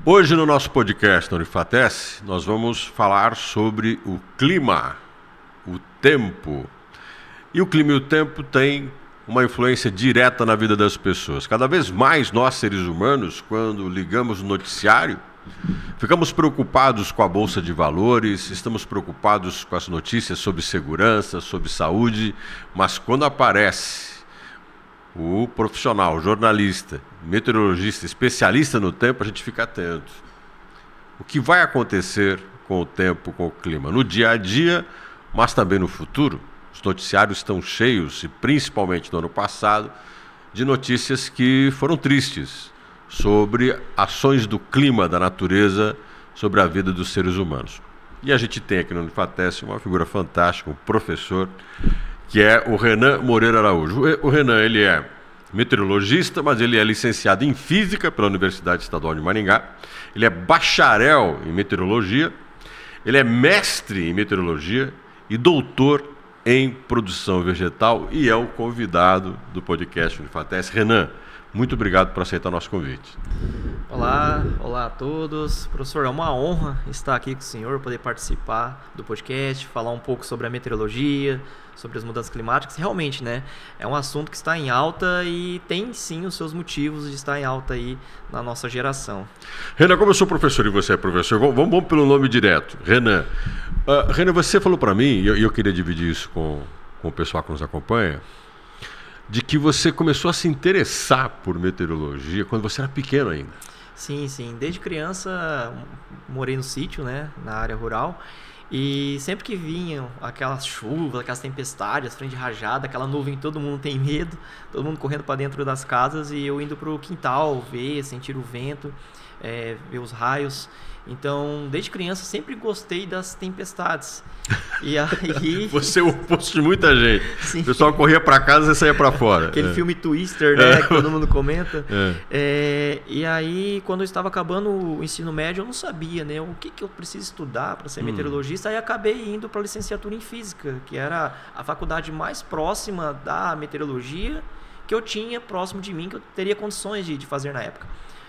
Hoje no nosso podcast no Unifatec, nós vamos falar sobre o clima, o tempo. E o clima e o tempo têm uma influência direta na vida das pessoas. Cada vez mais nós, seres humanos, quando ligamos o noticiário, ficamos preocupados com a Bolsa de Valores, estamos preocupados com as notícias sobre segurança, sobre saúde, mas quando aparece o profissional, o jornalista, meteorologista, especialista no tempo, a gente fica atento. O que vai acontecer com o tempo, com o clima, no dia a dia, mas também no futuro? Os noticiários estão cheios, e principalmente no ano passado, de notícias que foram tristes sobre ações do clima, da natureza, sobre a vida dos seres humanos. E a gente tem aqui no Unifatec uma figura fantástica, um professor, que é o Renan Moreira Araújo. O Renan, ele é meteorologista, mas ele é licenciado em Física pela Universidade Estadual de Maringá. Ele é bacharel em Meteorologia, ele é mestre em Meteorologia e doutor em Produção Vegetal e é o convidado do podcast Unifatec. Renan, muito obrigado por aceitar o nosso convite. Olá a todos. Professor, é uma honra estar aqui com o senhor, poder participar do podcast, falar um pouco sobre a meteorologia, sobre as mudanças climáticas. Realmente, né, é um assunto que está em alta e tem sim os seus motivos de estar em alta aí na nossa geração. Renan, como eu sou professor e você é professor, vamos pelo nome direto. Renan, Renan, você falou para mim, e eu queria dividir isso com o pessoal que nos acompanha, de que você começou a se interessar por meteorologia quando você era pequeno ainda. Sim. Desde criança morei no sítio, né, na área rural. E sempre que vinham aquelas chuvas, aquelas tempestades, frente de rajada, aquela nuvem, todo mundo tem medo, todo mundo correndo para dentro das casas e eu indo para o quintal ver, sentir o vento, ver os raios. Então, desde criança, sempre gostei das tempestades. E aí... Você é o oposto de muita gente. Sim. O pessoal corria para casa e saía para fora. Aquele filme Twister, né? Que todo mundo comenta. E aí, quando eu estava acabando o ensino médio, eu não sabia, né? O que eu preciso estudar para ser meteorologista. Aí acabei indo para a licenciatura em Física, que era a faculdade mais próxima da meteorologia que eu tinha próximo de mim, que eu teria condições de fazer na época.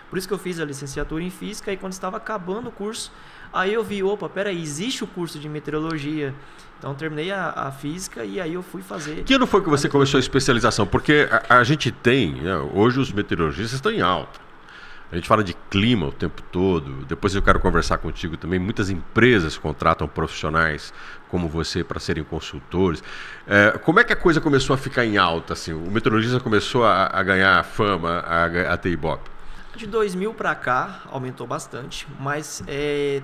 Por isso que eu fiz a licenciatura em Física e quando estava acabando o curso, aí eu vi, peraí, existe o curso de Meteorologia. Então terminei a Física e aí eu fui fazer... Que ano foi que você começou a especialização? Porque a gente tem, né, hoje os meteorologistas estão em alta. A gente fala de clima o tempo todo. Depois eu quero conversar contigo também. Muitas empresas contratam profissionais como você para serem consultores. Como é que a coisa começou a ficar em alta? Assim? O meteorologista começou a ganhar fama, a ter ibope? De 2000 para cá aumentou bastante, mas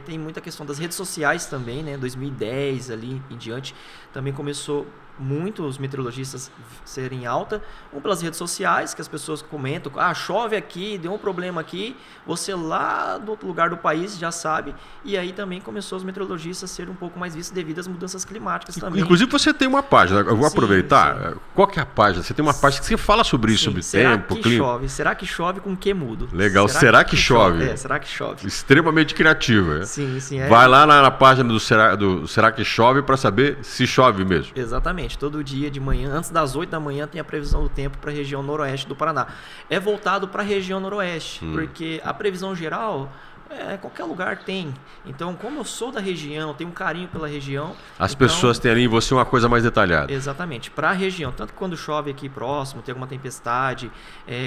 tem muita questão das redes sociais também, né? 2010 ali em diante também começou muitos meteorologistas serem em alta, pelas redes sociais, que as pessoas comentam, chove aqui, deu um problema aqui, você lá do outro lugar do país já sabe, e aí também começou os meteorologistas a ser um pouco mais vistos devido às mudanças climáticas também. Inclusive você tem uma página, eu vou aproveitar, sim. Qual que é a página? Você tem uma página que você fala sobre isso, sobre tempo, clima. Será que chove com que mudo? Legal, será que chove? Será que chove? Extremamente criativa. Sim. Vai lá na página do Será que chove para saber se chove mesmo. Exatamente. Todo dia de manhã, antes das 8 da manhã, tem a previsão do tempo para a região noroeste do Paraná. É voltado para a região noroeste, porque a previsão geral, qualquer lugar tem. Então, como eu sou da região, tenho um carinho pela região... As pessoas têm ali em você uma coisa mais detalhada. Exatamente, para a região. Tanto que quando chove aqui próximo, tem alguma tempestade,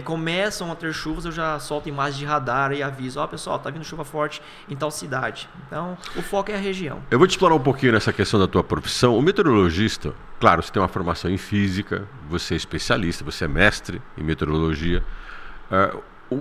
começam a ter chuvas, eu já solto imagens de radar e aviso, pessoal, tá vindo chuva forte em tal cidade. Então, o foco é a região. Eu vou te explorar um pouquinho nessa questão da tua profissão. O meteorologista, claro, você tem uma formação em física, você é especialista, você é mestre em meteorologia.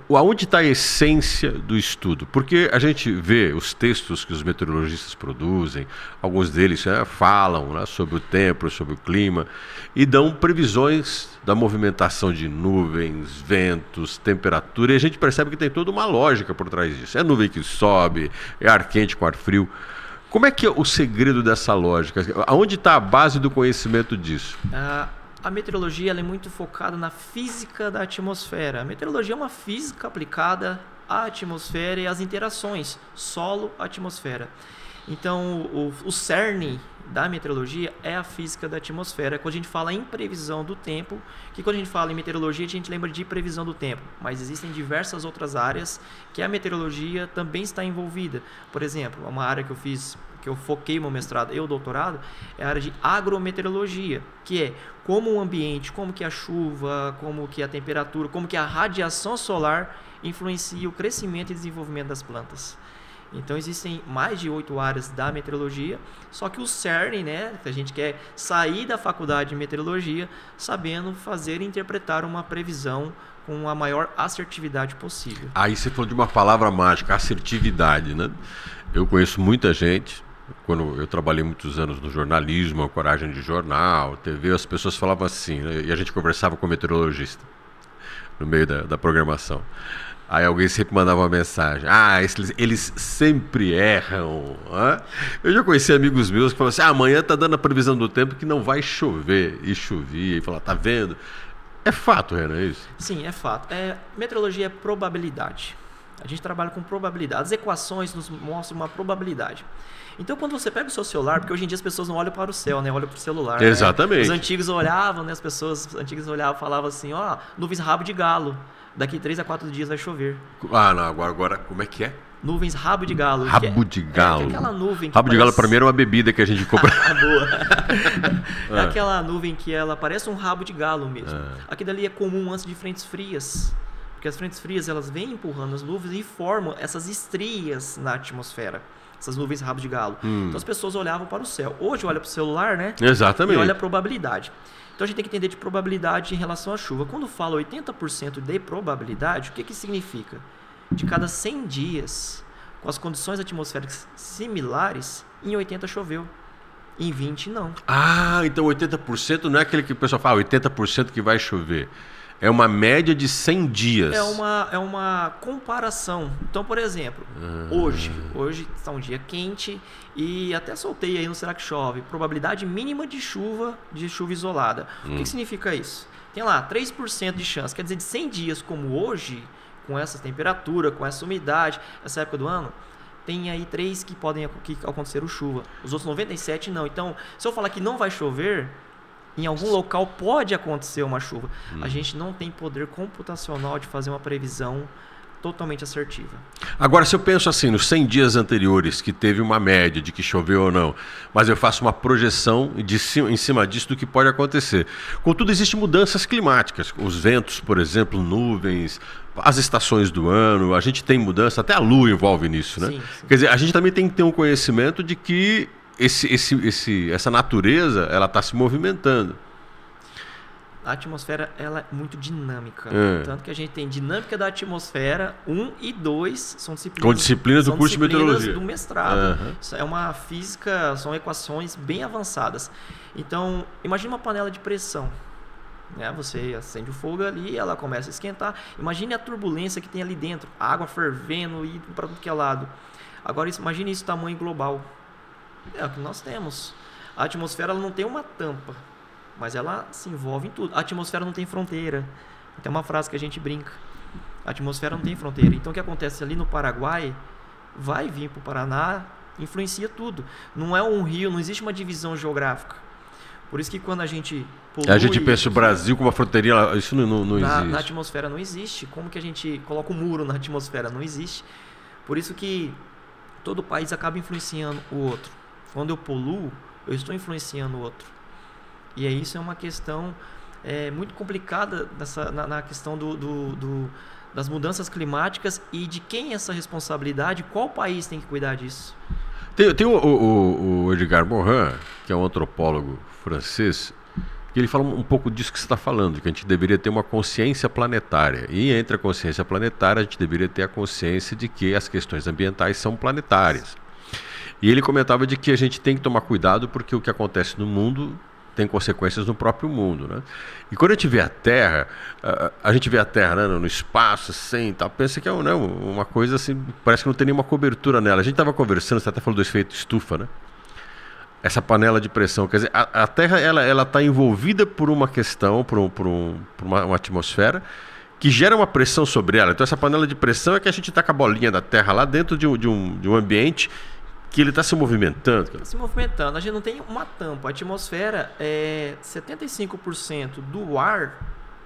Aonde está a essência do estudo? Porque a gente vê os textos que os meteorologistas produzem, alguns deles falam, né, sobre o tempo, sobre o clima, e dão previsões da movimentação de nuvens, ventos, temperatura, e a gente percebe que tem toda uma lógica por trás disso. É nuvem que sobe, é ar quente com ar frio. Como é que é o segredo dessa lógica? Aonde está a base do conhecimento disso? A meteorologia ela é muito focada na física da atmosfera. A meteorologia é uma física aplicada à atmosfera e às interações solo-atmosfera. Então, o cerne da meteorologia é a física da atmosfera. Quando a gente fala em previsão do tempo, que quando a gente fala em meteorologia, a gente lembra de previsão do tempo, mas existem diversas outras áreas que a meteorologia também está envolvida. Por exemplo, uma área que eu foquei meu mestrado e o doutorado, é a área de agrometeorologia, que é como o ambiente, como que a chuva, como que a temperatura, como que a radiação solar influencia o crescimento e desenvolvimento das plantas. Então existem mais de 8 áreas da meteorologia, só que o CERN, né, que a gente quer sair da faculdade de meteorologia sabendo fazer e interpretar uma previsão com a maior assertividade possível. Aí você falou de uma palavra mágica, assertividade, né? Eu conheço muita gente, quando eu trabalhei muitos anos no jornalismo, a Coragem de Jornal, TV, as pessoas falavam assim, né, e a gente conversava com o meteorologista no meio da programação. Aí alguém sempre mandava uma mensagem. Eles sempre erram. Hein? Eu já conheci amigos meus que falavam assim, amanhã tá dando a previsão do tempo que não vai chover. E chovia, e falava, tá vendo? É fato, Renan, é isso? Sim, é fato. Meteorologia é probabilidade. A gente trabalha com probabilidade. As equações nos mostram uma probabilidade. Então, quando você pega o seu celular, porque hoje em dia as pessoas não olham para o céu, né? Olham para o celular. Exatamente. Né? Os antigos olhavam, né? As pessoas antigas olhavam e falavam assim, nuvens rabo de galo. Daqui 3 a 4 dias vai chover. Não, agora como é que é? Nuvens rabo de galo. Rabo de galo. É aquela nuvem que rabo de galo para mim era uma bebida que a gente compra. Boa. É aquela nuvem que ela parece um rabo de galo mesmo. Aquilo ali é comum antes de frentes frias. Porque as frentes frias elas vêm empurrando as nuvens e formam essas estrias na atmosfera. Essas nuvens rabo de galo. Então as pessoas olhavam para o céu. Hoje olha para o celular, né? Exatamente. E olha a probabilidade. Então a gente tem que entender de probabilidade em relação à chuva. Quando fala 80% de probabilidade, o que significa? De cada 100 dias, com as condições atmosféricas similares, em 80 choveu. Em 20 não. Então 80% não é aquele que o pessoal fala, 80% que vai chover. É uma média de 100 dias. É uma comparação. Então, por exemplo, hoje está um dia quente e até soltei aí no Será que Chove, probabilidade mínima de chuva isolada. O que significa isso? Tem lá 3% de chance, quer dizer, de 100 dias como hoje, com essa temperatura, com essa umidade, essa época do ano, tem aí 3 que podem acontecer chuva. Os outros 97 não. Então, se eu falar que não vai chover, em algum local pode acontecer uma chuva. A gente não tem poder computacional de fazer uma previsão totalmente assertiva. Agora, se eu penso assim, nos 100 dias anteriores, que teve uma média de que choveu ou não, mas eu faço uma projeção em cima disso do que pode acontecer. Contudo, existem mudanças climáticas. Os ventos, por exemplo, nuvens, as estações do ano, a gente tem mudança, até a Lua envolve nisso, né? Sim. Quer dizer, a gente também tem que ter um conhecimento de que essa natureza ela está se movimentando. A atmosfera ela é muito dinâmica. Tanto que a gente tem dinâmica da atmosfera 1 e 2, são disciplinas. Com disciplinas do curso de meteorologia. Do mestrado. Isso é uma física, são equações bem avançadas. Então, imagine uma panela de pressão. Né? Você acende o fogo ali, ela começa a esquentar. Imagine a turbulência que tem ali dentro. A água fervendo e para tudo que é lado. Agora, imagine isso tamanho global. É o que nós temos. A atmosfera ela não tem uma tampa, mas ela se envolve em tudo. A atmosfera não tem fronteira. Tem uma frase que a gente brinca. A atmosfera não tem fronteira. Então o que acontece ali no Paraguai vai vir para o Paraná, influencia tudo. Não é um rio, não existe uma divisão geográfica. Por isso que quando a gente polui... A gente pensa o Brasil com uma fronteirinha, isso não existe. Na atmosfera não existe. Como que a gente coloca um muro na atmosfera? Não existe. Por isso que todo país acaba influenciando o outro. Quando eu poluo, eu estou influenciando o outro. E aí isso é uma questão muito complicada na questão das mudanças climáticas e de quem é essa responsabilidade, qual país tem que cuidar disso. Tem o Edgar Morin, que é um antropólogo francês, que ele fala um pouco disso que você está falando, que a gente deveria ter uma consciência planetária. E entre a consciência planetária, a gente deveria ter a consciência de que as questões ambientais são planetárias. E ele comentava de que a gente tem que tomar cuidado porque o que acontece no mundo tem consequências no próprio mundo, né? E quando a gente vê a Terra, né, no espaço, assim, tá, pensa que é uma coisa assim, parece que não tem nenhuma cobertura nela. A gente estava conversando, você até falou do efeito estufa, né? Essa panela de pressão, quer dizer, a Terra ela está envolvida por uma questão, por uma atmosfera que gera uma pressão sobre ela. Então essa panela de pressão é que a gente está com a bolinha da Terra lá dentro de um ambiente Que ele está se movimentando. Está se movimentando. A gente não tem uma tampa. A atmosfera, 75% do ar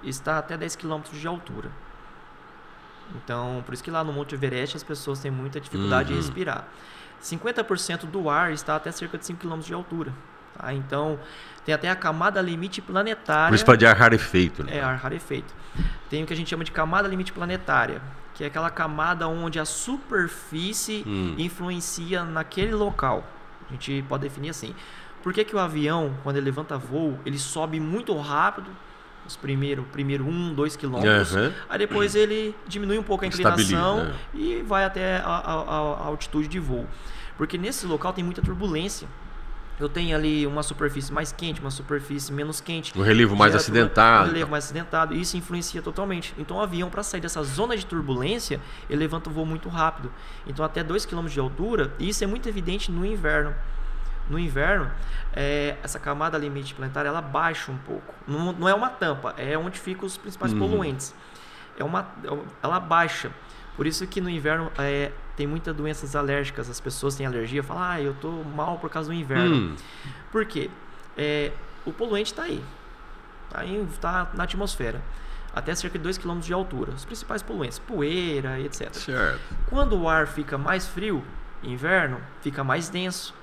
está até 10 km de altura. Então, por isso que lá no Monte Everest as pessoas têm muita dificuldade de respirar. 50% do ar está até cerca de 5 km de altura. Tá? Então, tem até a camada limite planetária. Por isso fala de ar rarefeito. Né? Ar rarefeito. Tem o que a gente chama de camada limite planetária, que é aquela camada onde a superfície influencia naquele local. A gente pode definir assim. Por que o avião, quando ele levanta voo, ele sobe muito rápido, os primeiro 1, 2 quilômetros, aí depois ele diminui um pouco a inclinação e vai até a altitude de voo. Porque nesse local tem muita turbulência. Eu tenho ali uma superfície mais quente, uma superfície menos quente. Um relevo mais acidentado. Um relevo mais acidentado. Isso influencia totalmente. Então o avião, para sair dessa zona de turbulência, ele levanta o voo muito rápido. Então até 2 km de altura, e isso é muito evidente no inverno. No inverno, essa camada limite planetária, ela baixa um pouco. Não é uma tampa, é onde ficam os principais poluentes. Ela baixa. Por isso que no inverno tem muitas doenças alérgicas. As pessoas têm alergia, falam, eu tô mal por causa do inverno. Por quê? O poluente está aí. Está na atmosfera. Até cerca de 2 km de altura. Os principais poluentes, poeira, etc. Certo. Quando o ar fica mais frio, inverno, fica mais denso.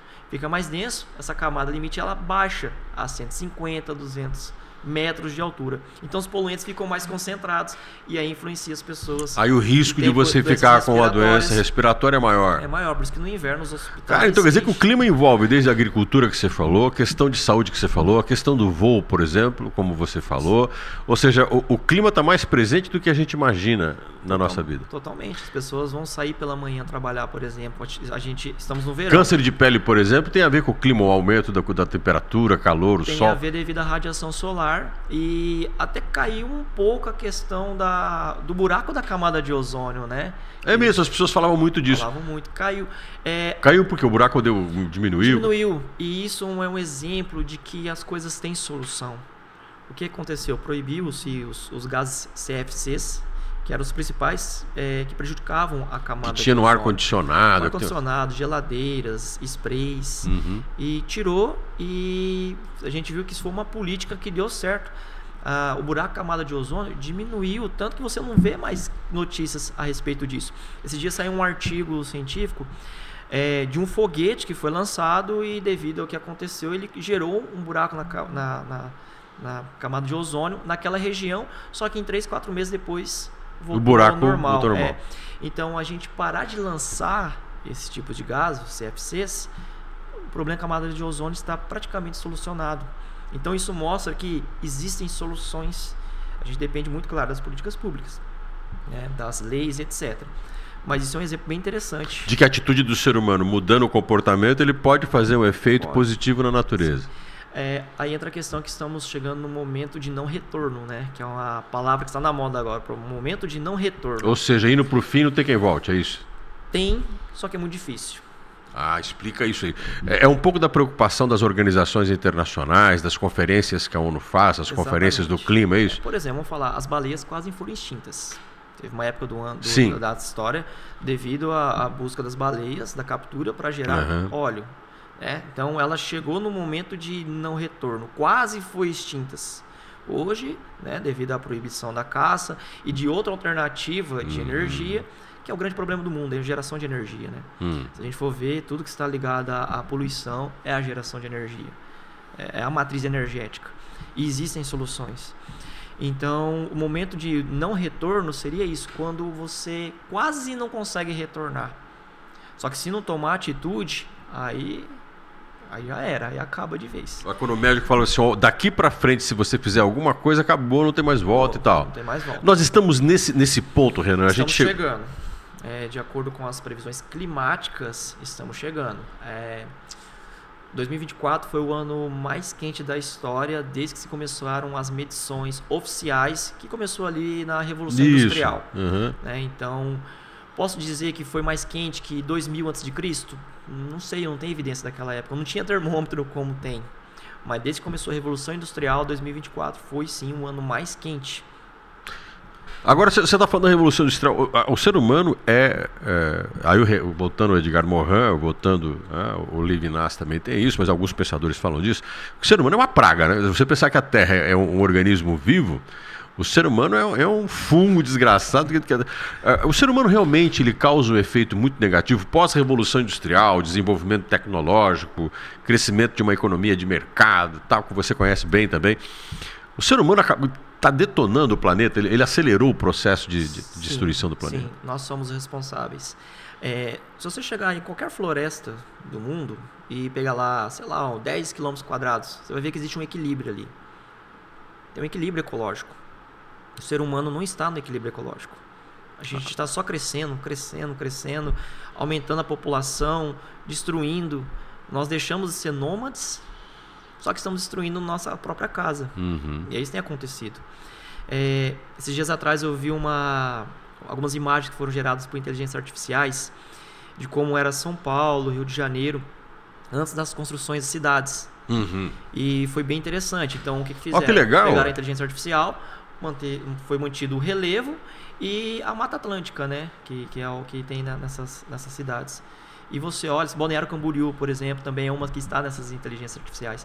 Essa camada limite ela baixa a 150, 200 metros de altura. Então os poluentes ficam mais concentrados e aí influencia as pessoas. Aí o risco de você ficar com a doença respiratória é maior. É maior, por isso que no inverno os hospitais... Cara, então quer dizer que o clima envolve desde a agricultura que você falou, a questão de saúde que você falou, a questão do voo, por exemplo, como você falou. Ou seja, o clima está mais presente do que a gente imagina na nossa vida. Totalmente. As pessoas vão sair pela manhã trabalhar, por exemplo. Estamos no verão. Câncer de pele, por exemplo, tem a ver com o clima, o aumento da temperatura, calor, o sol. Tem a ver devido à radiação solar. E até caiu um pouco a questão do buraco da camada de ozônio, né? É mesmo, as pessoas falavam muito disso. Falavam muito. Caiu. Caiu porque o buraco diminuiu? Diminuiu. E isso é um exemplo de que as coisas têm solução. O que aconteceu? Proibiu-se os gases CFCs, que eram os principais que prejudicavam a camada. Que tinha no ar-condicionado. Ar-condicionado, geladeiras, sprays. E tirou, e a gente viu que isso foi uma política que deu certo. O buraco camada de ozônio diminuiu, tanto que você não vê mais notícias a respeito disso. Esse dia saiu um artigo científico de um foguete que foi lançado e devido ao que aconteceu, ele gerou um buraco na camada de ozônio naquela região, só que em 3, 4 meses depois voltou o buraco ao normal. Voltou normal. Então a gente parar de lançar esse tipo de gases, os CFCs, o problema da camada de ozônio está praticamente solucionado. Então isso mostra que existem soluções. A gente depende muito, claro, das políticas públicas, né, das leis, etc. Mas isso é um exemplo bem interessante. De que a atitude do ser humano mudando o comportamento, ele pode fazer um efeito positivo na natureza. Aí entra a questão que estamos chegando no momento de não retorno, né? Que é uma palavra que está na moda agora, para o momento de não retorno. Ou seja, indo para o fim não tem quem volte, é isso? Tem, só que é muito difícil. Explica isso aí. É um pouco da preocupação das organizações internacionais, das conferências que a ONU faz, as conferências do clima, é isso? Por exemplo, vamos falar, as baleias quase foram extintas. Teve uma época do ano da história devido à busca das baleias, da captura para gerar óleo. Então ela chegou no momento de não retorno, quase foi extintas. Hoje, né, devido à proibição da caça e de outra alternativa de energia, que é o grande problema do mundo, é a geração de energia, né? Se a gente for ver, tudo que está ligado à poluição é a geração de energia, é a matriz energética, e existem soluções. Então o momento de não retorno seria isso, quando você quase não consegue retornar, só que se não tomar atitude, aí já era, aí acaba de vez. Quando o médico fala assim, daqui para frente, se você fizer alguma coisa, acabou, não tem mais volta e tal. Não tem mais volta. Nós estamos nesse ponto, Renan. Estamos chegando. De acordo com as previsões climáticas, estamos chegando. 2024 foi o ano mais quente da história desde que se começaram as medições oficiais, que começou ali na Revolução Industrial. Então, posso dizer que foi mais quente que 2000 a.C.? Não sei, eu não tenho evidência daquela época. Não tinha termômetro como tem. Mas desde que começou a Revolução Industrial, 2024 foi sim um ano mais quente. Agora, você está falando da Revolução Industrial. O ser humano aí voltando ao Edgar Morin, voltando o Levinas também tem isso, mas alguns pensadores falam disso. O ser humano é uma praga, né? Você pensar que a Terra é um organismo vivo, o ser humano é um fungo desgraçado. O ser humano realmente ele causa um efeito muito negativo pós-revolução industrial, desenvolvimento tecnológico, crescimento de uma economia de mercado, tal, que você conhece bem também. O ser humano está detonando o planeta, ele acelerou o processo de destruição do planeta. Sim, nós somos responsáveis. Se você chegar em qualquer floresta do mundo e pegar lá, sei lá, 10 km², você vai ver que existe um equilíbrio ali. Tem um equilíbrio ecológico. O ser humano não está no equilíbrio ecológico. A gente está só crescendo, aumentando a população, destruindo. Nós deixamos de ser nômades, só que estamos destruindo nossa própria casa. Uhum. E isso tem acontecido. Esses dias atrás eu vi algumas imagens que foram geradas por inteligências artificiais de como era São Paulo, Rio de Janeiro, antes das construções das cidades. Uhum. E foi bem interessante. Então, o que fizeram? Que legal! Pegaram a inteligência artificial, foi mantido o relevo e a Mata Atlântica, né? Que é o que tem nessas cidades. E você olha, Balneário Camboriú, por exemplo, também é uma que está nessas inteligências artificiais.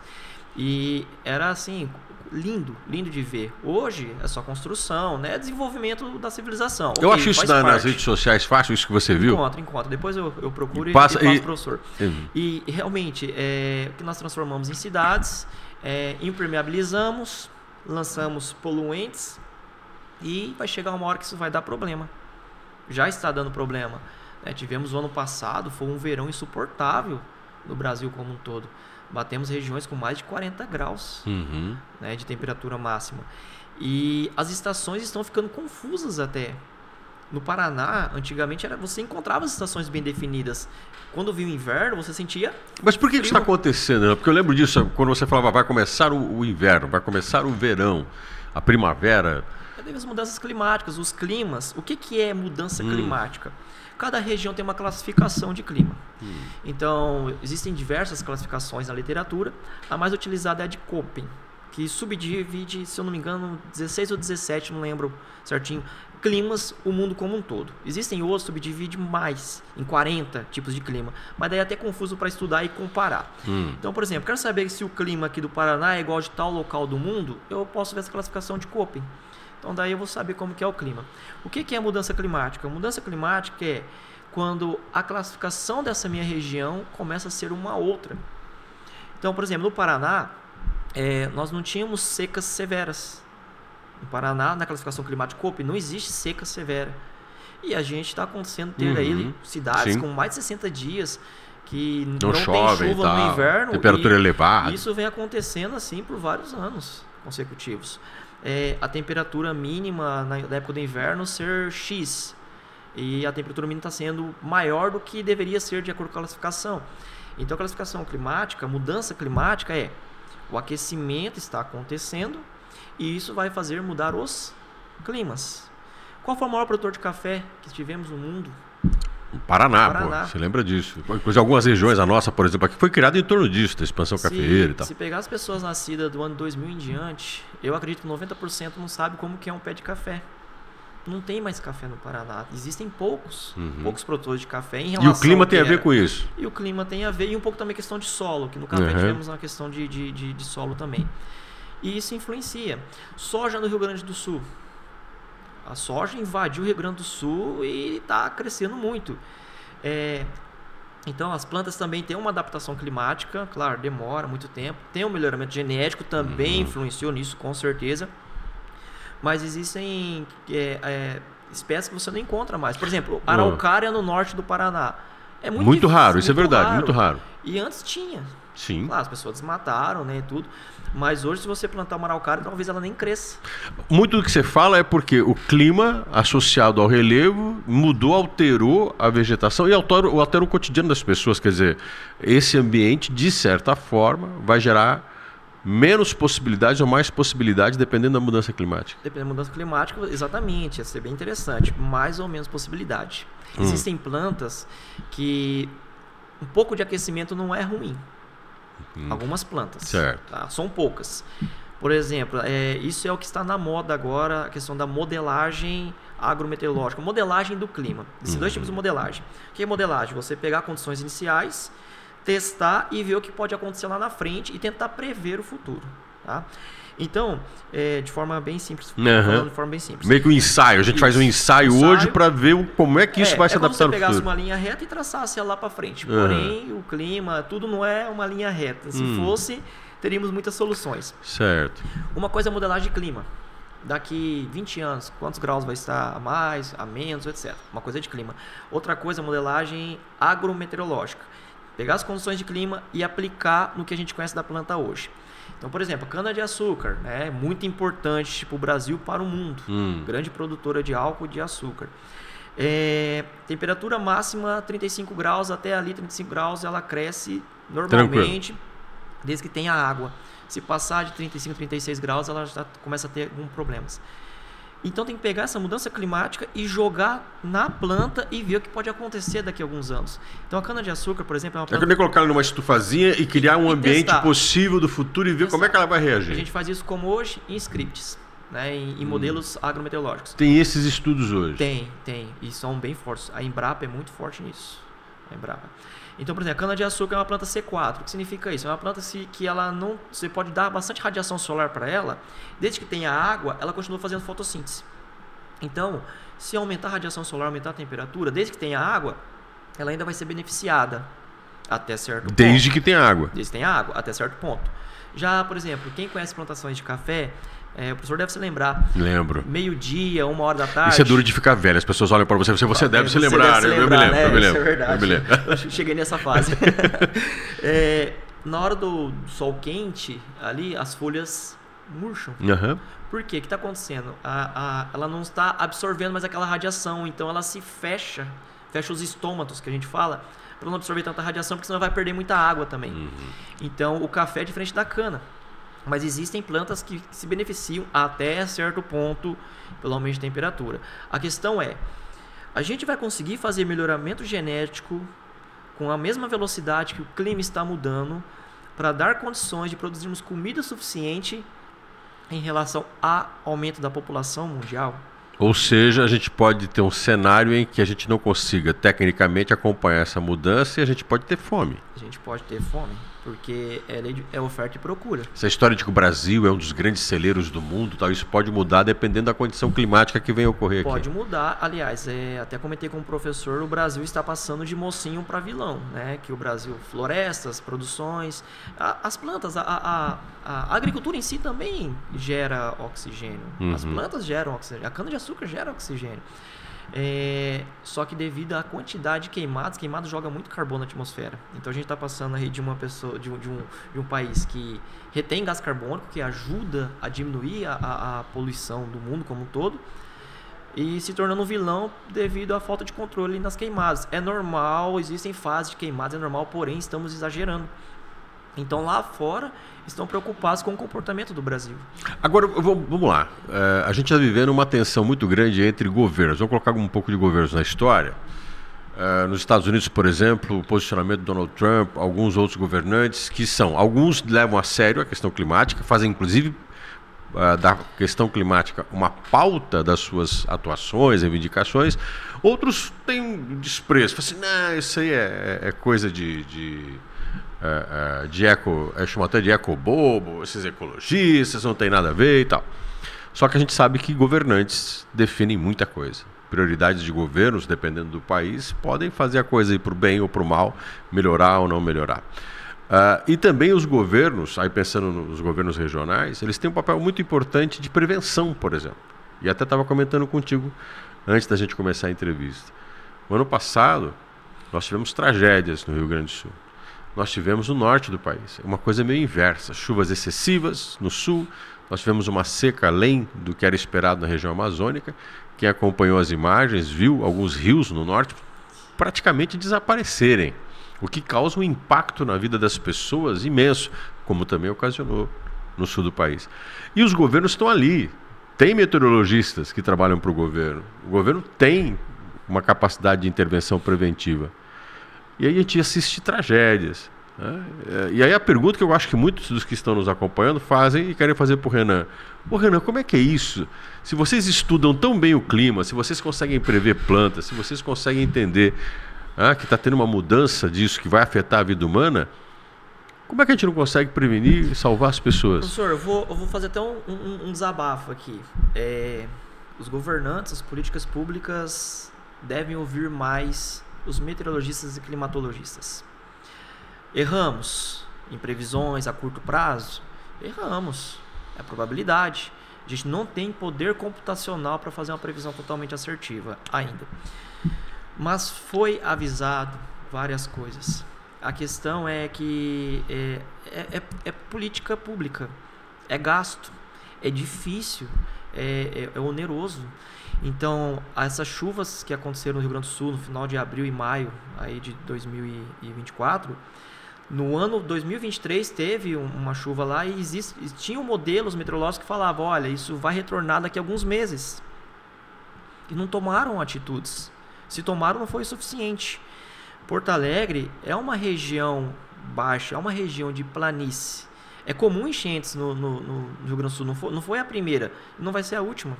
E era assim, lindo de ver. Hoje é só construção, né? Desenvolvimento da civilização. Eu acho isso nas redes sociais fácil, isso que você viu? Encontro. Depois eu procuro e passo para o professor. E realmente, o que nós transformamos em cidades, impermeabilizamos, lançamos poluentes e vai chegar uma hora que isso vai dar problema. Já está dando problema. Tivemos o ano passado, foi um verão insuportável no Brasil como um todo. Batemos regiões com mais de 40 graus de temperatura máxima. E as estações estão ficando confusas até. No Paraná, antigamente, você encontrava as estações bem definidas. Quando vinha o inverno, você sentia... Mas por que isso está acontecendo? Né? Porque eu lembro disso, quando você falava vai começar o inverno, vai começar o verão, a primavera... As mudanças climáticas, os climas. O que é mudança climática? Cada região tem uma classificação de clima. Então, existem diversas classificações na literatura. A mais utilizada é a de Köppen, que subdivide, se eu não me engano, 16 ou 17, não lembro certinho, climas, o mundo como um todo. Existem outros que subdividem mais, em 40 tipos de clima. Mas daí é até confuso para estudar e comparar. Então, por exemplo, quero saber se o clima aqui do Paraná é igual de tal local do mundo, eu posso ver essa classificação de Köppen. Então daí eu vou saber como que é o clima. O que é mudança climática? A mudança climática é quando a classificação dessa minha região começa a ser uma outra. Então, por exemplo, no Paraná, nós não tínhamos secas severas. No Paraná, na classificação climática Köppen, não existe seca severa. E a gente está acontecendo ter aí cidades com mais de 60 dias que não tem chuva no inverno. Temperatura elevada. Isso vem acontecendo assim por vários anos consecutivos. A temperatura mínima na época do inverno ser X e a temperatura mínima está sendo maior do que deveria ser de acordo com a classificação. Então a classificação climática, a mudança climática o aquecimento está acontecendo e isso vai fazer mudar os climas. Qual foi o maior produtor de café que tivemos no mundo? Paraná. Pô, você lembra disso? Pois algumas regiões, a nossa, por exemplo, aqui foi criada em torno disso, da expansão cafeeira e tal. Se pegar as pessoas nascidas do ano 2000 em diante, eu acredito que 90% não sabe como que é um pé de café. Não tem mais café no Paraná. Existem poucos produtores de café em relação. E o clima tem a ver com isso? E o clima tem a ver, e um pouco também a questão de solo, que no café tivemos uma questão de solo também. E isso influencia. Soja no Rio Grande do Sul. A soja invadiu o Rio Grande do Sul e está crescendo muito. Então, as plantas também têm uma adaptação climática, claro, demora muito tempo. Tem um melhoramento genético, também influenciou nisso, com certeza. Mas existem espécies que você não encontra mais. Por exemplo, araucária no norte do Paraná. É muito raro, isso é verdade, muito raro. E antes tinha. Sim. Claro, as pessoas desmataram, né, tudo. Mas hoje, se você plantar uma araucária, talvez ela nem cresça. Muito do que você fala é porque o clima associado ao relevo mudou, alterou a vegetação e altera o cotidiano das pessoas. Quer dizer, esse ambiente, de certa forma, vai gerar menos possibilidades ou mais possibilidades dependendo da mudança climática. Dependendo da mudança climática, exatamente. Ia ser bem interessante. Mais ou menos possibilidade. Existem plantas que um pouco de aquecimento não é ruim. Algumas plantas. Certo. Tá? São poucas. Por exemplo, isso é o que está na moda agora, a questão da modelagem agrometeorológica, modelagem do clima. Existem dois tipos de modelagem. O que é modelagem? Você pegar condições iniciais, testar e ver o que pode acontecer lá na frente e tentar prever o futuro. Tá? Então, de forma bem simples, falando de forma bem simples. Meio que um ensaio. A gente faz um ensaio hoje para ver como é que isso vai se adaptar no futuro. É como se você pegasse uma linha reta e traçasse ela lá para frente. Porém, o clima, tudo não é uma linha reta. Se fosse, teríamos muitas soluções. Certo. Uma coisa é modelagem de clima. Daqui 20 anos, quantos graus vai estar a mais, a menos, etc. Uma coisa é de clima. Outra coisa é modelagem agrometeorológica. Pegar as condições de clima e aplicar no que a gente conhece da planta hoje. Então, por exemplo, cana-de-açúcar é muito importante para o Brasil, para o mundo. Grande produtora de álcool e de açúcar. Temperatura máxima 35 graus, até ali 35 graus ela cresce normalmente, desde que tenha água. Se passar de 35, 36 graus, ela já começa a ter alguns problemas. Então tem que pegar essa mudança climática e jogar na planta e ver o que pode acontecer daqui a alguns anos. Então a cana-de-açúcar, por exemplo, é uma planta... É que colocar ela numa estufazinha e criar um ambiente possível do futuro e ver como é que ela vai reagir. A gente faz isso como hoje em scripts, né, em modelos agrometeorológicos. Tem esses estudos hoje? Tem. E são bem fortes. A Embrapa é muito forte nisso. A Embrapa. Então, por exemplo, a cana-de-açúcar é uma planta C4. O que significa isso? É uma planta que ela não... Você pode dar bastante radiação solar para ela. Desde que tenha água, ela continua fazendo fotossíntese. Então, se aumentar a radiação solar, aumentar a temperatura, desde que tenha água, ela ainda vai ser beneficiada até certo ponto. Desde que tenha água. Desde que tenha água, até certo ponto. Já, por exemplo, quem conhece plantações de café... o professor deve se lembrar. Lembro. Meio-dia, 1h da tarde. Isso é duro de ficar velho. As pessoas olham para você deve se lembrar. Deve se lembrar, eu me lembro. Isso é verdade. Eu cheguei nessa fase. Na hora do sol quente, ali, as folhas murcham. Por quê? O que está acontecendo? Ela não está absorvendo mais aquela radiação, então ela se fecha os estômatos, que a gente fala, para não absorver tanta radiação, porque senão vai perder muita água também. Então, o café é diferente da cana. Mas existem plantas que se beneficiam até certo ponto pelo aumento de temperatura. A questão é, a gente vai conseguir fazer melhoramento genético com a mesma velocidade que o clima está mudando para dar condições de produzirmos comida suficiente em relação ao aumento da população mundial? Ou seja, a gente pode ter um cenário em que a gente não consiga tecnicamente acompanhar essa mudança e a gente pode ter fome. A gente pode ter fome, porque é oferta e procura. Essa história de que o Brasil é um dos grandes celeiros do mundo, tal, isso pode mudar dependendo da condição climática que vem ocorrer aqui. Pode mudar. Aliás, até comentei com o professor, o Brasil está passando de mocinho para vilão, né? Que o Brasil, florestas, produções, as plantas, a agricultura em si também gera oxigênio. As plantas geram oxigênio. A cana-de-açúcar gera oxigênio. Só que devido à quantidade de queimados joga muito carbono na atmosfera. Então a gente está passando aí de uma pessoa, de um país que retém gás carbônico, que ajuda a diminuir a poluição do mundo como um todo, e se tornando um vilão devido à falta de controle nas queimadas. É normal, existem fases de queimadas, é normal, porém estamos exagerando. Então lá fora estão preocupados com o comportamento do Brasil. Agora, vamos lá. A gente está vivendo uma tensão muito grande entre governos. Vamos colocar um pouco de governos na história. Nos Estados Unidos, por exemplo, o posicionamento do Donald Trump, alguns outros governantes alguns levam a sério a questão climática, fazem inclusive da questão climática uma pauta das suas atuações, reivindicações. Outros têm desprezo. Falam assim, não, isso aí é coisa chamam até de ecobobo, esses ecologistas, não tem nada a ver e tal. Só que a gente sabe que governantes definem muita coisa. Prioridades de governos, dependendo do país, podem fazer a coisa ir para o bem ou para o mal, melhorar ou não melhorar. E também os governos, aí pensando nos governos regionais, eles têm um papel muito importante de prevenção, por exemplo. E até estava comentando contigo antes da gente começar a entrevista. No ano passado, nós tivemos tragédias no Rio Grande do Sul. Nós tivemos no norte do país, uma coisa meio inversa, chuvas excessivas no sul, nós tivemos uma seca além do que era esperado na região amazônica. Quem acompanhou as imagens viu alguns rios no norte praticamente desaparecerem, o que causa um impacto na vida das pessoas imenso, como também ocasionou no sul do país. E os governos estão ali, tem meteorologistas que trabalham para o governo tem uma capacidade de intervenção preventiva. E aí a gente assiste tragédias. E aí a pergunta que eu acho que muitos dos que estão nos acompanhando fazem e querem fazer para o Renan. Ô Renan, como é que é isso? Se vocês estudam tão bem o clima, se vocês conseguem prever plantas, se vocês conseguem entender que está tendo uma mudança disso que vai afetar a vida humana, como é que a gente não consegue prevenir e salvar as pessoas? Professor, eu vou fazer até um desabafo aqui. Os governantes, as políticas públicas devem ouvir mais os meteorologistas e climatologistas. Erramos em previsões a curto prazo? Erramos. É a probabilidade. A gente não tem poder computacional para fazer uma previsão totalmente assertiva ainda. Mas foi avisado várias coisas. A questão é que é política pública. É gasto. É difícil. É oneroso. Então, essas chuvas que aconteceram no Rio Grande do Sul no final de abril e maio aí de 2024, no ano 2023 teve uma chuva lá e tinham modelos meteorológicos que falavam, olha, isso vai retornar daqui a alguns meses. E não tomaram atitudes. Se tomaram, não foi o suficiente. Porto Alegre é uma região baixa, é uma região de planície. É comum enchentes no Rio Grande do Sul, não foi a primeira, não vai ser a última.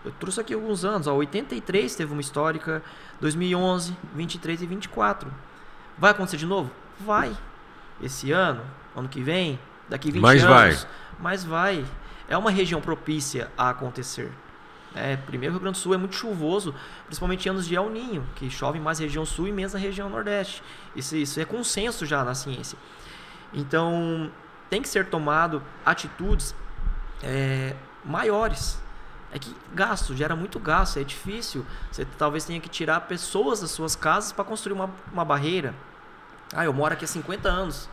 Eu trouxe aqui alguns anos, 83 teve uma histórica, 2011, 23 e 24. Vai acontecer de novo? Vai. Esse ano que vem, daqui 20 anos. Mas vai. É uma região propícia a acontecer. Primeiro, o Rio Grande do Sul é muito chuvoso, principalmente em anos de El Niño, que chove mais na região sul e menos na região nordeste. Isso é consenso já na ciência. Então, tem que ser tomado atitudes maiores. É que gera muito gasto, é difícil. Você talvez tenha que tirar pessoas das suas casas para construir uma barreira. Eu moro aqui há 50 anos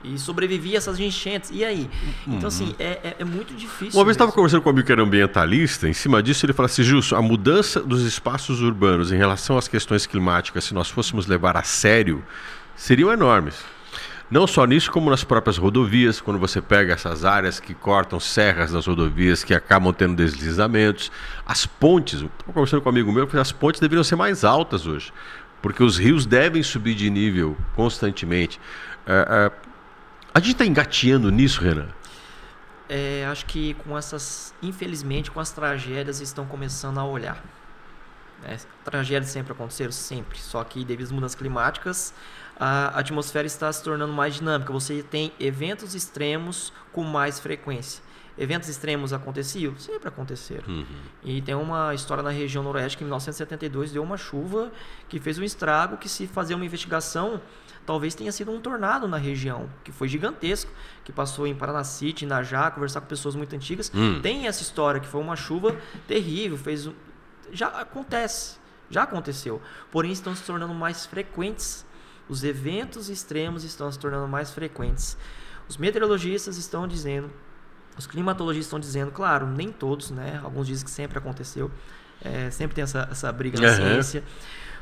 e sobrevivi a essas enchentes. E aí? Então, assim, é muito difícil. Uma vez estava conversando com um amigo que era ambientalista, em cima disso ele falou assim, Gilson, a mudança dos espaços urbanos em relação às questões climáticas, se nós fôssemos levar a sério, seriam enormes. Não só nisso, como nas próprias rodovias, quando você pega essas áreas que cortam serras nas rodovias, que acabam tendo deslizamentos. As pontes, estou conversando com um amigo meu, que as pontes deveriam ser mais altas hoje, porque os rios devem subir de nível constantemente. A gente está engateando nisso, Renan? Acho que infelizmente, com as tragédias, estão começando a olhar. Tragédias sempre aconteceram, sempre. Só que devido às mudanças climáticas, a atmosfera está se tornando mais dinâmica. Você tem eventos extremos com mais frequência. Eventos extremos aconteciam? Sempre aconteceram. E tem uma história na região noroeste que em 1972 deu uma chuva que fez um estrago que, se fazer uma investigação, talvez tenha sido um tornado na região, que foi gigantesco, que passou em Paranacite, em Najá, conversar com pessoas muito antigas. Tem essa história que foi uma chuva terrível, já aconteceu. Porém, estão se tornando mais frequentes. Os eventos extremos estão se tornando mais frequentes. Os meteorologistas estão dizendo, os climatologistas estão dizendo, claro, nem todos, né? Alguns dizem que sempre aconteceu, sempre tem essa briga na ciência.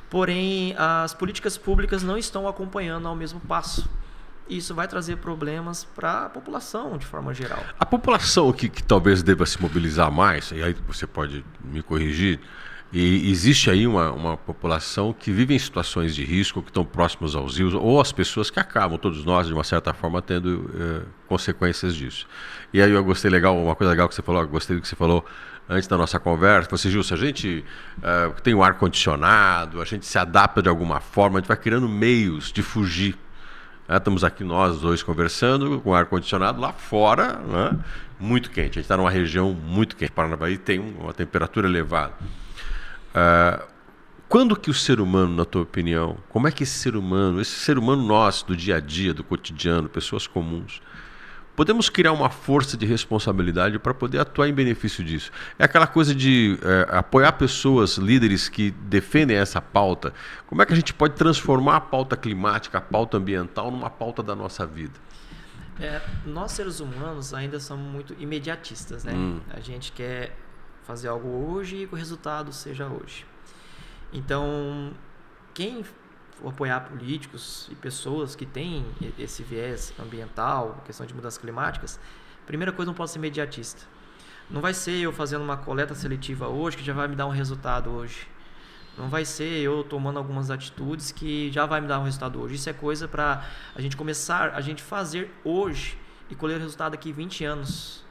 Porém, as políticas públicas não estão acompanhando ao mesmo passo. Isso vai trazer problemas para a população, de forma geral. A população que talvez deva se mobilizar mais, e aí você pode me corrigir, e existe aí uma população que vive em situações de risco, que estão próximos aos rios, ou as pessoas que acabam, todos nós, de uma certa forma, tendo consequências disso. E aí uma coisa legal que você falou, gostei do que você falou antes da nossa conversa, você, Gilson, a gente tem um ar-condicionado, a gente se adapta de alguma forma, a gente vai criando meios de fugir. Estamos aqui nós dois conversando com ar-condicionado lá fora, né? Muito quente, a gente está numa região muito quente, Paranabaí tem uma temperatura elevada. Quando que o ser humano, na tua opinião, como é que esse ser humano nosso, do dia a dia, do cotidiano, pessoas comuns, podemos criar uma força de responsabilidade para poder atuar em benefício disso? É aquela coisa de apoiar pessoas, líderes que defendem essa pauta. Como é que a gente pode transformar a pauta climática, a pauta ambiental, numa pauta da nossa vida? Nós, seres humanos, ainda somos muito imediatistas, né? A gente quer fazer algo hoje e que o resultado seja hoje. Então, quem for apoiar políticos e pessoas que têm esse viés ambiental, questão de mudanças climáticas, primeira coisa, não pode ser imediatista. Não vai ser eu fazendo uma coleta seletiva hoje que já vai me dar um resultado hoje. Não vai ser eu tomando algumas atitudes que já vai me dar um resultado hoje. Isso é coisa para a gente começar, a gente fazer hoje e colher o resultado daqui 20 anos.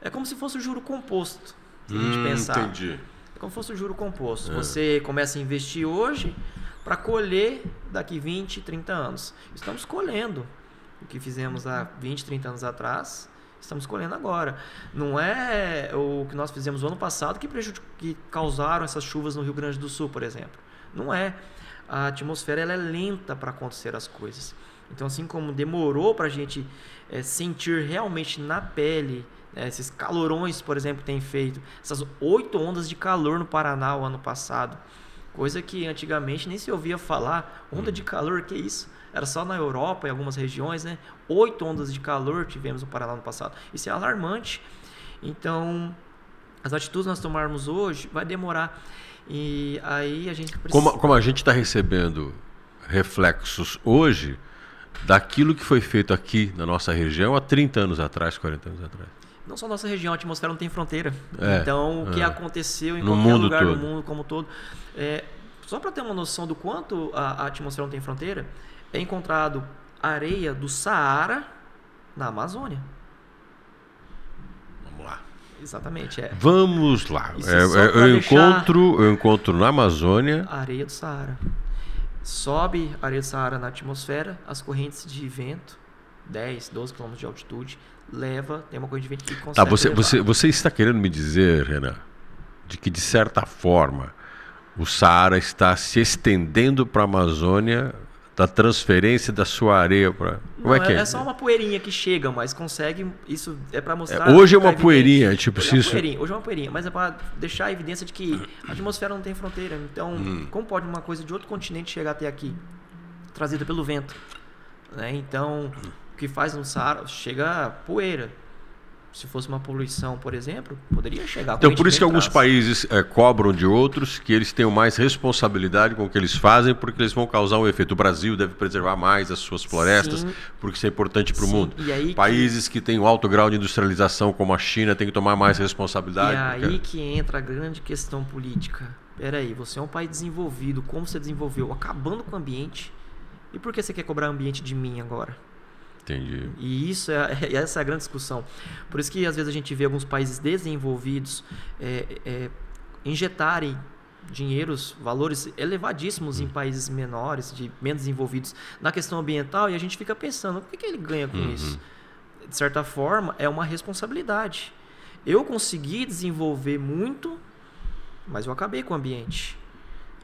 É como se fosse o juro composto, se a gente pensar. Entendi. É como se fosse o juro composto. Você começa a investir hoje para colher daqui 20, 30 anos. Estamos colhendo o que fizemos há 20, 30 anos atrás. Estamos colhendo agora. Não é o que nós fizemos no ano passado que causaram essas chuvas no Rio Grande do Sul, por exemplo. Não é. A atmosfera ela é lenta para acontecer as coisas. Então, assim como demorou para a gente sentir realmente na pele, esses calorões, por exemplo, que tem feito, essas 8 ondas de calor no Paraná o ano passado, coisa que antigamente nem se ouvia falar. Onda de calor, que isso? Era só na Europa, em algumas regiões, né? 8 ondas de calor tivemos no Paraná no passado. Isso é alarmante. Então, as atitudes que nós tomarmos hoje vai demorar. E aí a gente precisa... Como a gente está recebendo reflexos hoje daquilo que foi feito aqui na nossa região há 30 anos atrás, 40 anos atrás. Não só nossa região, a atmosfera não tem fronteira. Então, o que aconteceu em no qualquer mundo lugar todo. do mundo como um todo... só para ter uma noção do quanto a atmosfera não tem fronteira, é encontrado areia do Saara na Amazônia. Vamos lá. Exatamente, Vamos lá. Eu encontro na Amazônia a areia do Saara. Sobe a areia do Saara na atmosfera, as correntes de vento, 10, 12 km de altitude, tem uma corrente de vento que consegue você está querendo me dizer, Renan, de que de certa forma o Saara está se estendendo para a Amazônia, da transferência da sua areia para... Como é que é? É só uma poeirinha que chega, mas consegue... Isso é para mostrar... Hoje é uma poeirinha, tipo hoje isso... Hoje é uma poeirinha, mas é para deixar a evidência de que a atmosfera não tem fronteira. Então, como pode uma coisa de outro continente chegar até aqui? Trazida pelo vento. Né? Então, o que faz no Saara? Chega poeira. Se fosse uma poluição, por exemplo, poderia chegar. Então, por isso que alguns países cobram de outros que eles tenham mais responsabilidade com o que eles fazem, porque eles vão causar um efeito. O Brasil deve preservar mais as suas florestas, porque isso é importante para o mundo. Países que têm um alto grau de industrialização, como a China, têm que tomar mais responsabilidade. E aí que entra a grande questão política. Peraí, você é um país desenvolvido, como você desenvolveu? Acabando com o ambiente. E por que você quer cobrar o ambiente de mim agora? Entendi. E essa é a grande discussão. Por isso que às vezes a gente vê alguns países desenvolvidos injetarem dinheiros, valores elevadíssimos em países menores, menos desenvolvidos, na questão ambiental, e a gente fica pensando, o que ele ganha com isso? De certa forma, é uma responsabilidade. Eu consegui desenvolver muito, mas eu acabei com o ambiente.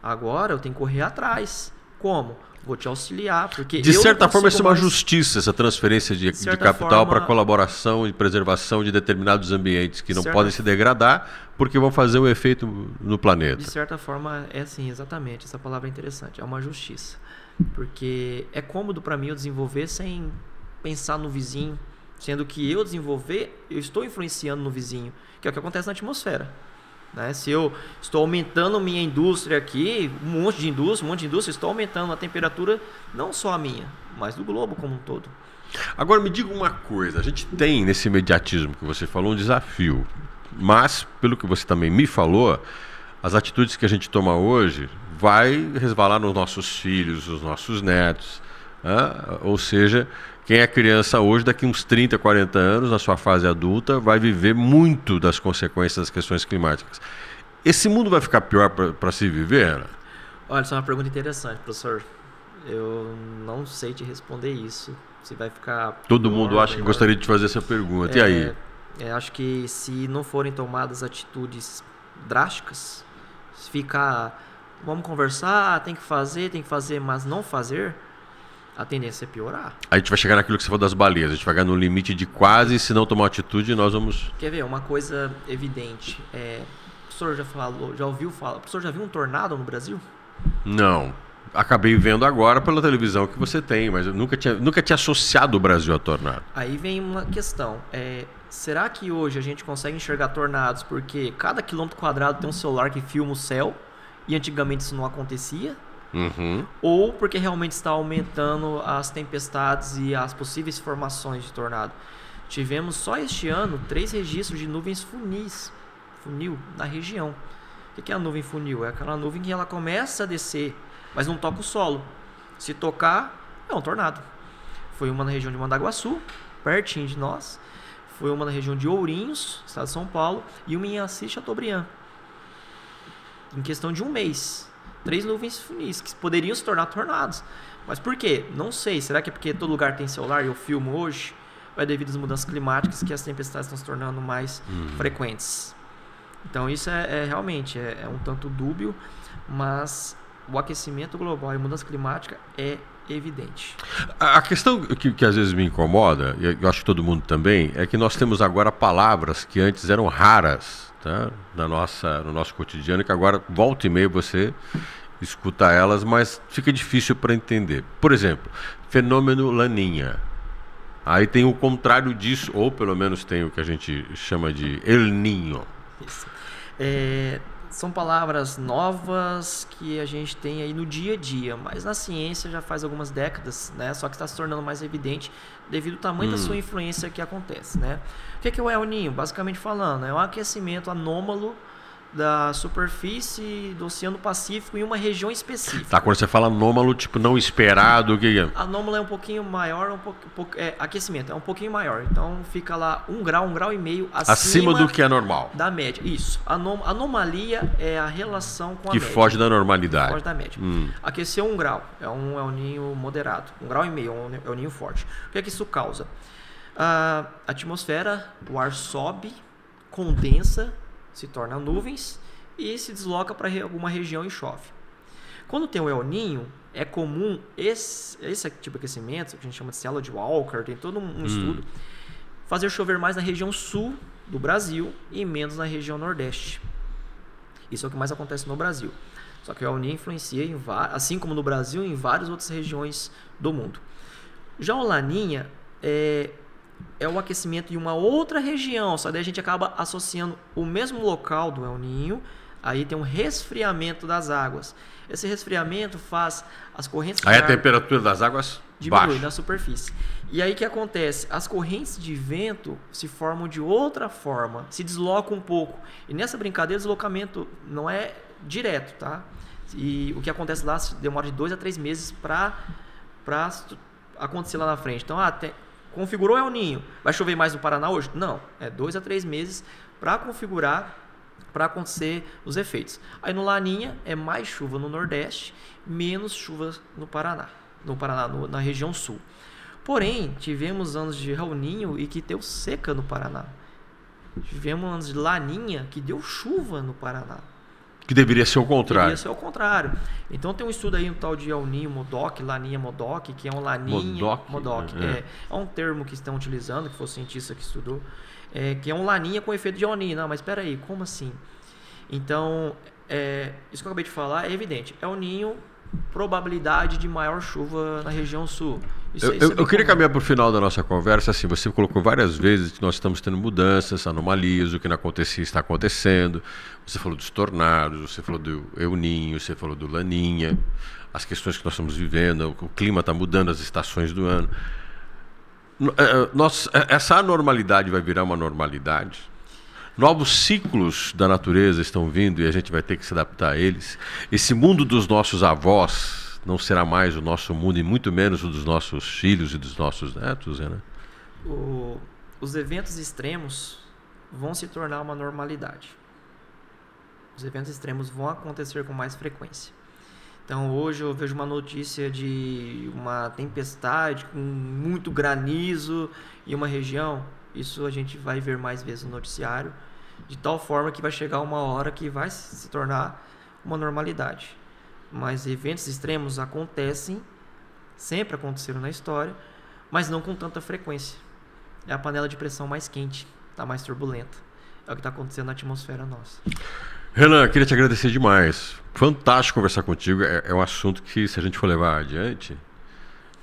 Agora eu tenho que correr atrás. Como? Vou te auxiliar, porque de certa forma isso é uma justiça, essa transferência de capital para colaboração e preservação de determinados ambientes que não podem se degradar porque vão fazer um efeito no planeta. De certa forma é assim, exatamente, essa palavra é interessante, é uma justiça, porque é cômodo para mim eu desenvolver sem pensar no vizinho, sendo que eu desenvolver, eu estou influenciando no vizinho, que é o que acontece na atmosfera. Né? Se eu estou aumentando minha indústria aqui, um monte de indústria, estou aumentando a temperatura, não só a minha, mas do globo como um todo. Agora me diga uma coisa, a gente tem nesse imediatismo que você falou um desafio, mas pelo que você também me falou, as atitudes que a gente toma hoje vai resvalar nos nossos filhos, nos nossos netos, ou seja, quem é criança hoje, daqui uns 30, 40 anos, na sua fase adulta, vai viver muito das consequências das questões climáticas. Esse mundo vai ficar pior para se viver, Ana? Olha, isso é uma pergunta interessante, professor. Eu não sei te responder isso. Se vai ficar... Todo mundo acha que gostaria de te fazer essa pergunta. E aí? Acho que se não forem tomadas atitudes drásticas, se ficar... Vamos conversar, tem que fazer, mas não fazer... A tendência é piorar. A gente vai chegar naquilo que você falou das baleias. A gente vai chegar no limite de quase, e se não tomar atitude, nós vamos... Quer ver? Uma coisa evidente. O professor já ouviu falar... O professor já viu um tornado no Brasil? Não. Acabei vendo agora pela televisão que você tem, mas eu nunca tinha associado o Brasil a tornado. Aí vem uma questão. Será que hoje a gente consegue enxergar tornados porque cada quilômetro quadrado tem um celular que filma o céu e antigamente isso não acontecia? Ou porque realmente está aumentando as tempestades e as possíveis formações de tornado. Tivemos só este ano 3 registros de nuvens funil na região. O O que é a nuvem funil? É aquela nuvem que ela começa a descer, mas não toca o solo. Se tocar, é um tornado. Foi uma na região de Mandaguaçu, pertinho de nós. Foi uma na região de Ourinhos, estado de São Paulo, e uma em Assis Chateaubriand. Em questão de um mês. 3 nuvens funis que poderiam se tornar tornados. Mas por quê? Não sei. Será que é porque todo lugar tem celular e eu filmo hoje? Ou é devido às mudanças climáticas que as tempestades estão se tornando mais frequentes? Então isso realmente é um tanto dúbio, mas o aquecimento global e a mudança climática é evidente. A questão que às vezes me incomoda, e eu acho que todo mundo também, é que nós temos agora palavras que antes eram raras, tá? no nosso cotidiano, que agora volta e meia você escuta elas, mas fica difícil para entender. Por exemplo, fenômeno Laninha. Aí tem o contrário disso, ou pelo menos tem o que a gente chama de El Niño. Isso. São palavras novas que a gente tem aí no dia a dia, mas na ciência já faz algumas décadas, né? Só que está se tornando mais evidente devido ao tamanho da sua influência que acontece, né? O que é o El Niño? Basicamente falando, é um aquecimento anômalo da superfície do Oceano Pacífico em uma região específica. Tá, quando você fala anômalo, tipo não esperado, o que é? Anômalo é um pouquinho maior, aquecimento é um pouquinho maior. Então fica lá 1 grau e meio acima do que é normal. Da média. Isso. Anomalia é a relação com a média. Que foge da normalidade. Foge da média. Aqueceu 1 grau, é um El Niño moderado. 1 grau e meio, é um El Niño forte. O que é que isso causa? A atmosfera, o ar sobe, condensa, se torna nuvens e se desloca para alguma região e chove. Quando tem o El Niño, é comum esse tipo de aquecimento, que a gente chama de célula de Walker, tem todo um estudo, fazer chover mais na região sul do Brasil e menos na região nordeste. Isso é o que mais acontece no Brasil. Só que o El Niño influencia, assim como no Brasil, em várias outras regiões do mundo. Já o Laninha é o aquecimento em uma outra região, só daí a gente acaba associando o mesmo local do El Niño, aí tem um resfriamento das águas. Esse resfriamento faz as correntes de ar... Aí a temperatura das águas diminui na superfície. E aí o que acontece? As correntes de vento se formam de outra forma, se deslocam um pouco. E nessa brincadeira o deslocamento não é direto, tá? E o que acontece lá demora de 2 a 3 meses para acontecer lá na frente. Então, configurou El Niño. Vai chover mais no Paraná hoje? Não. É 2 a 3 meses para configurar, para acontecer os efeitos. Aí no Laninha é mais chuva no Nordeste, menos chuva no Paraná. Na região sul. Porém, tivemos anos de El Niño e que deu seca no Paraná. Tivemos anos de Laninha que deu chuva no Paraná. Que deveria ser o contrário. Deveria ser o contrário. Então tem um estudo aí, um tal de El Niño Modoc, Laninha Modoc, que é um Laninha... Modoc. É um termo que estão utilizando, que foi o cientista que estudou, que é um Laninha com efeito de El Niño. Não, mas espera aí, como assim? Então, isso que eu acabei de falar é evidente. El Niño, probabilidade de maior chuva na região sul. Eu queria caminhar para o final da nossa conversa. Assim, você colocou várias vezes que nós estamos tendo mudanças, anomalias, o que não acontecia está acontecendo. Você falou dos tornados, você falou do El Niño, você falou do Laninha, as questões que nós estamos vivendo, o clima está mudando, as estações do ano. Essa anormalidade vai virar uma normalidade? Novos ciclos da natureza estão vindo e a gente vai ter que se adaptar a eles. Esse mundo dos nossos avós não será mais o nosso mundo e muito menos o dos nossos filhos e dos nossos netos, né? Os eventos extremos vão se tornar uma normalidade. Os eventos extremos vão acontecer com mais frequência. Então hoje eu vejo uma notícia de uma tempestade com muito granizo em uma região. Isso a gente vai ver mais vezes no noticiário, de tal forma que vai chegar uma hora que vai se tornar uma normalidade. Mas eventos extremos acontecem, sempre aconteceram na história, mas não com tanta frequência. É a panela de pressão mais quente, está mais turbulenta. É o que está acontecendo na atmosfera nossa. Renan, queria te agradecer demais. Fantástico conversar contigo. É um assunto que, se a gente for levar adiante,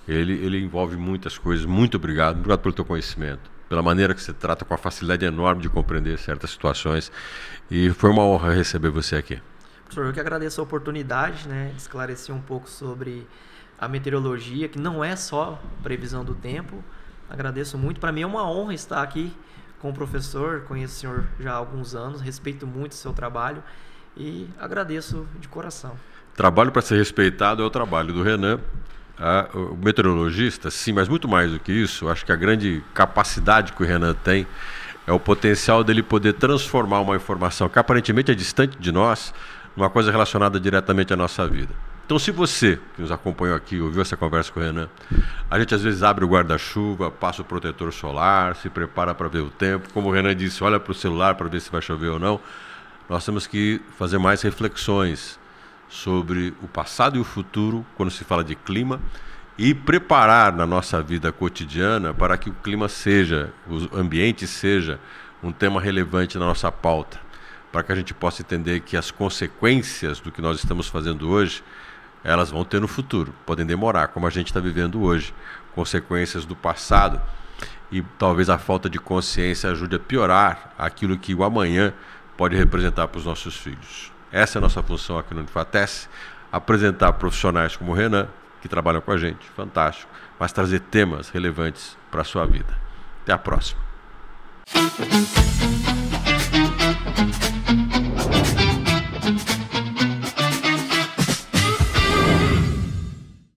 ele envolve muitas coisas. Muito obrigado. Obrigado pelo teu conhecimento, pela maneira que você trata, com a facilidade enorme de compreender certas situações. E foi uma honra receber você aqui. Professor, eu que agradeço a oportunidade, né, de esclarecer um pouco sobre a meteorologia, que não é só previsão do tempo. Agradeço muito. Para mim é uma honra estar aqui com o professor. Conheço o senhor já há alguns anos, respeito muito o seu trabalho e agradeço de coração. Trabalho para ser respeitado é o trabalho do Renan. O meteorologista, sim, mas muito mais do que isso, acho que a grande capacidade que o Renan tem é o potencial dele poder transformar uma informação que aparentemente é distante de nós numa coisa relacionada diretamente à nossa vida. Então, se você que nos acompanhou aqui, ouviu essa conversa com o Renan, a gente às vezes abre o guarda-chuva, passa o protetor solar, se prepara para ver o tempo. Como o Renan disse, olha para o celular para ver se vai chover ou não. Nós temos que fazer mais reflexões sobre o passado e o futuro quando se fala de clima e preparar na nossa vida cotidiana para que o clima seja, o ambiente seja um tema relevante na nossa pauta, para que a gente possa entender que as consequências do que nós estamos fazendo hoje, elas vão ter no futuro, podem demorar, como a gente está vivendo hoje, consequências do passado, e talvez a falta de consciência ajude a piorar aquilo que o amanhã pode representar para os nossos filhos. Essa é a nossa função aqui no Unifatec, apresentar profissionais como o Renan, que trabalham com a gente, fantástico, mas trazer temas relevantes para a sua vida. Até a próxima.